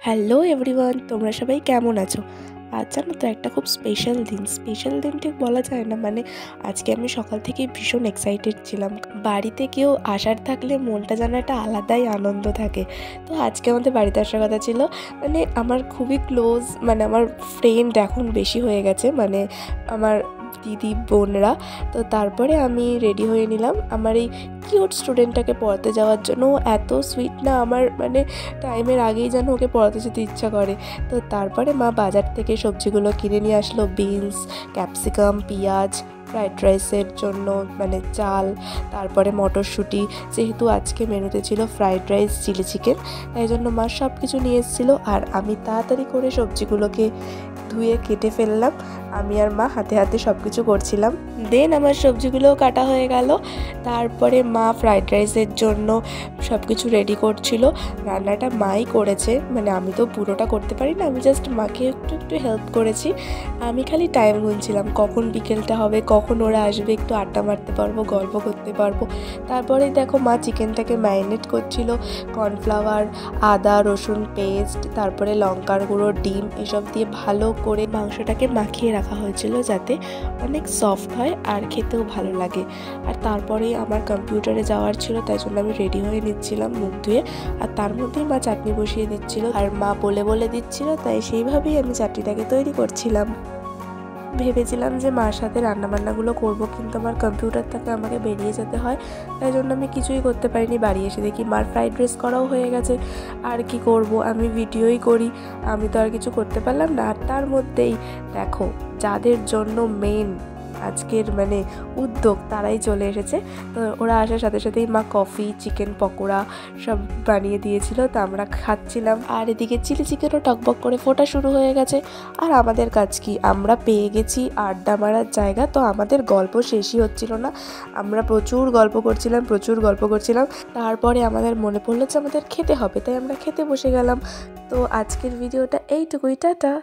Hello everyone, তোমরা সবাই কেমন আছো? আজ জানো তো একটা খুব স্পেশাল দিন ঠিক বলা যায় না। আজকে আমি সকাল থেকেই ভীষণ এক্সাইটেড ছিলাম। বাড়িতে কেউ আসার থাকলে মনটা যেন একটা আলাদাই আনন্দ থাকে। তো আজকে আমাদের বাড়িতে আসার কথা ছিল। আমার খুবই ক্লোজ, আমার ফ্রেন্ড এখন বেশি হয়ে গেছে, আমার দিদি বোনরা। তো তারপরে আমি রেডি হয়ে নিলাম আমার এই কিউট স্টুডেন্টটাকে পড়াতে যাওয়ার জন্য। ও এত সুইট না, আমার টাইমের আগেই যেন ওকে পড়াতে যেতে ইচ্ছা করে। তো তারপরে মা বাজার থেকে সবজিগুলো কিনে নিয়ে আসলো, বিনস, ক্যাপসিকাম, পেঁয়াজ, ফ্রাইড রাইসের জন্য চাল, তারপরে মটরশুঁটি। যেহেতু আজকে মেনুতে ছিল ফ্রাইড রাইস, চিলি চিকেন, তাই জন্য মা সব কিছু নিয়ে এসেছিলো। আর আমি তাড়াতাড়ি করে সবজিগুলোকে ধুয়ে কেটে ফেললাম। আমি আর মা হাতে হাতে সব কিছু করছিলাম। দেন আমার সবজিগুলোও কাটা হয়ে গেল। তারপরে মা ফ্রাইড রাইসের জন্য সব কিছু রেডি করছিল। রান্নাটা মাই করেছে, আমি তো পুরোটা করতে পারি না, আমি জাস্ট মাকে একটু একটু হেল্প করেছি। আমি খালি টাইম গুনছিলাম, কখন বিকেলটা হবে, কখন ওরা আসবে, একটু আড্ডা মারতে পারবো, গল্প করতে পারবো। তারপরে দেখো মা চিকেনটাকে ম্যারিনেট করছিল, কর্নফ্লাওয়ার, আদা রসুন পেস্ট, তারপরে লঙ্কার গুঁড়ো, ডিম, এসব দিয়ে ভালো করে মাংসটাকে মাখিয়ে রাখা হয়েছিল যাতে অনেক সফট হয় আর খেতেও ভালো লাগে। আর তারপরেই আমার কম্পিউটারে যাওয়ার ছিল, তাই জন্য আমি রেডি হয়ে নিচ্ছিলাম মুখ ধুয়ে। আর তার মধ্যেই মা চাটনি বসিয়ে দিচ্ছিল, আর মা বলে বলে দিচ্ছিল, তাই সেইভাবেই আমি চাটনিটাকে তৈরি করছিলাম। ভেবেছিলাম যে মার সাথে রান্নাবান্নাগুলো করব, কিন্তু আমার কম্পিউটার থেকে আমাকে বেরিয়ে যেতে হয়, তাই জন্য আমি কিছুই করতে পারিনি। বাড়ি এসে দেখি মার ফ্রাইড রাইস করাও হয়ে গেছে। আর কি করব, আমি ভিডিওই করি, আমি তো আর কিছু করতে পারলাম না। আর তার মধ্যেই দেখো যাদের জন্য মেন আজকের উদ্যোগ, তারাই চলে এসেছে। তো ওরা আসার সাথে সাথেই মা কফি, চিকেন পকোড়া সব বানিয়ে দিয়েছিল, তো আমরা খাচ্ছিলাম। আর এদিকে চিলি চিকেনও টকবক করে ফোটা শুরু হয়ে গেছে। আর আমাদের কাজ কি, আমরা পেয়ে গেছি আড্ডা মারার জায়গা, তো আমাদের গল্প শেষই হচ্ছিল না। আমরা প্রচুর গল্প করছিলাম। তারপরে আমাদের মনে পড়লো যে আমাদের খেতে হবে, তাই আমরা খেতে বসে গেলাম। তো আজকের ভিডিওটা এইটুকুই, টাটা।